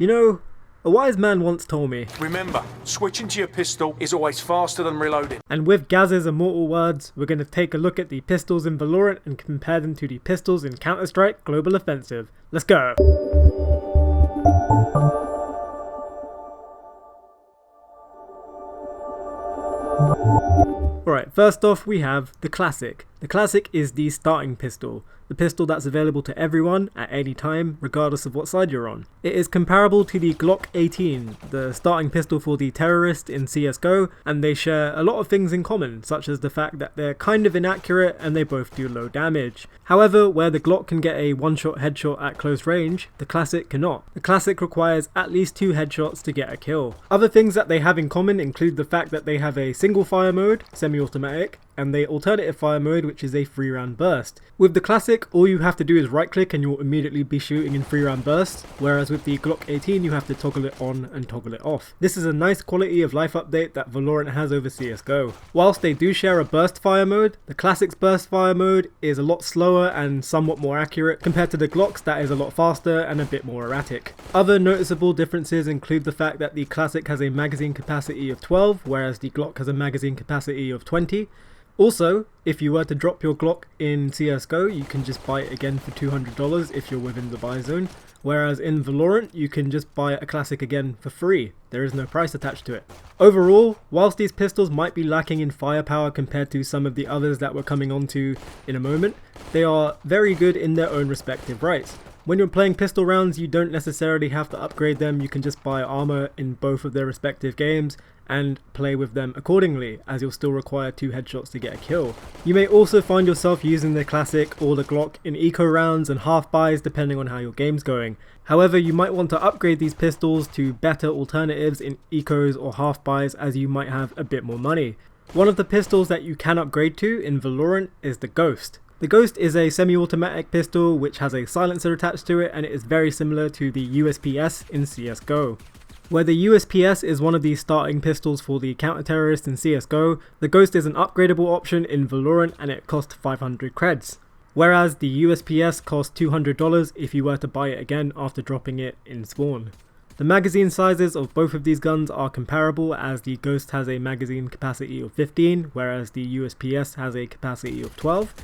You know, a wise man once told me, remember, switching to your pistol is always faster than reloading. and with Gaz's immortal words, we're going to take a look at the pistols in Valorant and compare them to the pistols in Counter-Strike Global Offensive. Let's go! Alright, first off we have the Classic. The Classic is the starting pistol, the pistol that's available to everyone at any time, regardless of what side you're on. It is comparable to the Glock-18, the starting pistol for the terrorist in CSGO, and they share a lot of things in common, such as the fact that they're kind of inaccurate and they both do low damage. However, where the Glock can get a one-shot headshot at close range, the Classic cannot. The Classic requires at least 2 headshots to get a kill. Other things that they have in common include the fact that they have a single fire mode, semi-automatic, and the alternative fire mode, which is a 3-round burst. With the Classic, all you have to do is right click and you'll immediately be shooting in 3-round bursts, whereas with the Glock-18 you have to toggle it on and toggle it off. This is a nice quality of life update that Valorant has over CSGO. Whilst they do share a burst fire mode, the Classic's burst fire mode is a lot slower and somewhat more accurate compared to the Glock's that is a lot faster and a bit more erratic. Other noticeable differences include the fact that the Classic has a magazine capacity of 12, whereas the Glock has a magazine capacity of 20. Also, if you were to drop your Glock in CSGO, you can just buy it again for $200 if you're within the buy zone, whereas in Valorant you can just buy a Classic again for free. There is no price attached to it. Overall, whilst these pistols might be lacking in firepower compared to some of the others that we're coming on to in a moment, they are very good in their own respective rights. When you're playing pistol rounds, you don't necessarily have to upgrade them, you can just buy armor in both of their respective games and play with them accordingly, as you'll still require 2 headshots to get a kill. You may also find yourself using the Classic or the Glock in eco rounds and half buys depending on how your game's going. However, you might want to upgrade these pistols to better alternatives in ecos or half buys, as you might have a bit more money. One of the pistols that you can upgrade to in Valorant is the Ghost. The Ghost is a semi-automatic pistol which has a silencer attached to it, and it is very similar to the USP-S in CSGO. Where the USP-S is one of the starting pistols for the counter-terrorist in CSGO, the Ghost is an upgradable option in Valorant and it costs 500 creds. Whereas the USP-S costs $200 if you were to buy it again after dropping it in spawn. The magazine sizes of both of these guns are comparable, as the Ghost has a magazine capacity of 15, whereas the USP-S has a capacity of 12.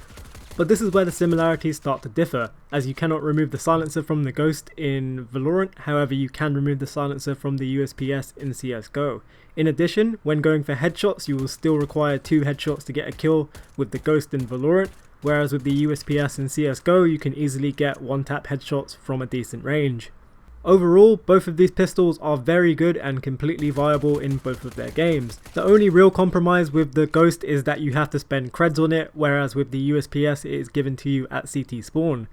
But this is where the similarities start to differ, as you cannot remove the silencer from the Ghost in Valorant, however you can remove the silencer from the USP-S in CSGO. In addition, when going for headshots you will still require 2 headshots to get a kill with the Ghost in Valorant, whereas with the USP-S in CSGO you can easily get 1-tap headshots from a decent range. Overall, both of these pistols are very good and completely viable in both of their games. The only real compromise with the Ghost is that you have to spend creds on it, whereas with the USP-S it is given to you at CT spawn.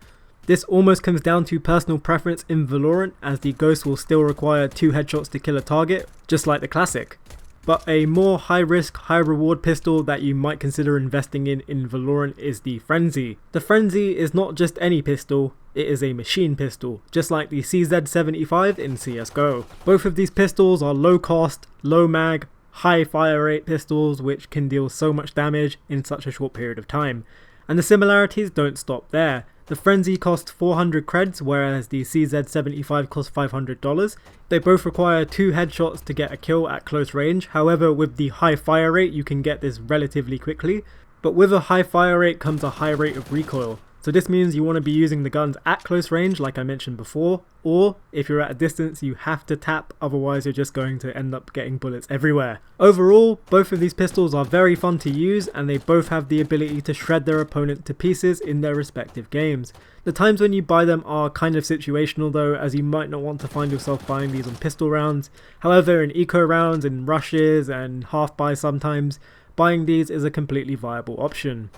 This almost comes down to personal preference in Valorant, as the Ghost will still require 2 headshots to kill a target, just like the Classic. But a more high risk, high reward pistol that you might consider investing in Valorant is the Frenzy. The Frenzy is not just any pistol, it is a machine pistol, just like the CZ75 in CSGO. Both of these pistols are low cost, low mag, high fire rate pistols which can deal so much damage in such a short period of time. And the similarities don't stop there. The Frenzy costs 400 creds, whereas the CZ75 costs $500. They both require 2 headshots to get a kill at close range, however with the high fire rate you can get this relatively quickly. But with a high fire rate comes a high rate of recoil. So this means you want to be using the guns at close range like I mentioned before, or if you're at a distance you have to tap, otherwise you're just going to end up getting bullets everywhere. Overall, both of these pistols are very fun to use and they both have the ability to shred their opponent to pieces in their respective games. The times when you buy them are kind of situational though, as you might not want to find yourself buying these on pistol rounds. However, in eco rounds, in rushes and half buys sometimes, buying these is a completely viable option.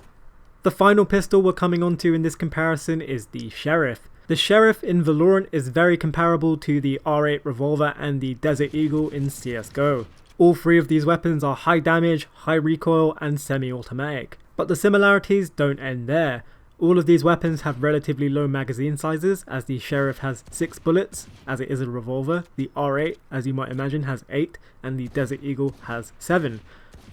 The final pistol we're coming onto in this comparison is the Sheriff. The Sheriff in Valorant is very comparable to the R8 Revolver and the Desert Eagle in CSGO. All 3 of these weapons are high damage, high recoil and semi-automatic. But the similarities don't end there. All of these weapons have relatively low magazine sizes, as the Sheriff has 6 bullets, as it is a revolver, the R8, as you might imagine, has 8, and the Desert Eagle has 7.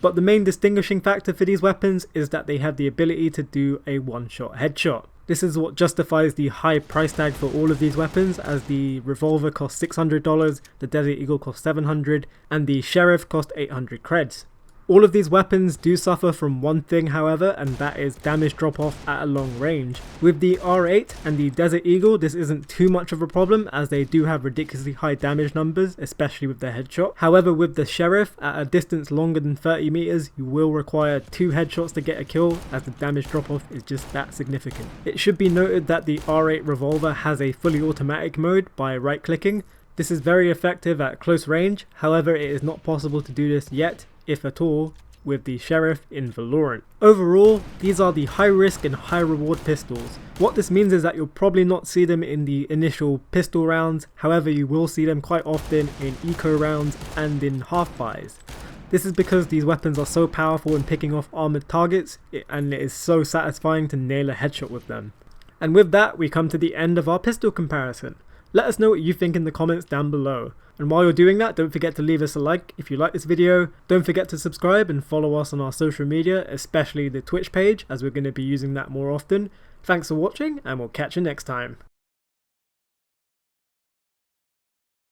But the main distinguishing factor for these weapons is that they have the ability to do a one-shot headshot. This is what justifies the high price tag for all of these weapons, as the Revolver costs $600, the Desert Eagle costs $700, and the Sheriff cost 800 creds. All of these weapons do suffer from one thing however, and that is damage drop off at a long range. With the R8 and the Desert Eagle, this isn't too much of a problem as they do have ridiculously high damage numbers, especially with the headshot. However, with the Sheriff, at a distance longer than 30 meters, you will require 2 headshots to get a kill, as the damage drop off is just that significant. It should be noted that the R8 Revolver has a fully automatic mode by right clicking. This is very effective at close range, however it is not possible to do this yet, if at all, with the Sheriff in Valorant. Overall, these are the high risk and high reward pistols. What this means is that you'll probably not see them in the initial pistol rounds, however you will see them quite often in eco rounds and in half buys. This is because these weapons are so powerful in picking off armoured targets, and it is so satisfying to nail a headshot with them. And with that, we come to the end of our pistol comparison. Let us know what you think in the comments down below. And while you're doing that, don't forget to leave us a like if you like this video. Don't forget to subscribe and follow us on our social media, especially the Twitch page, as we're going to be using that more often. Thanks for watching, and we'll catch you next time.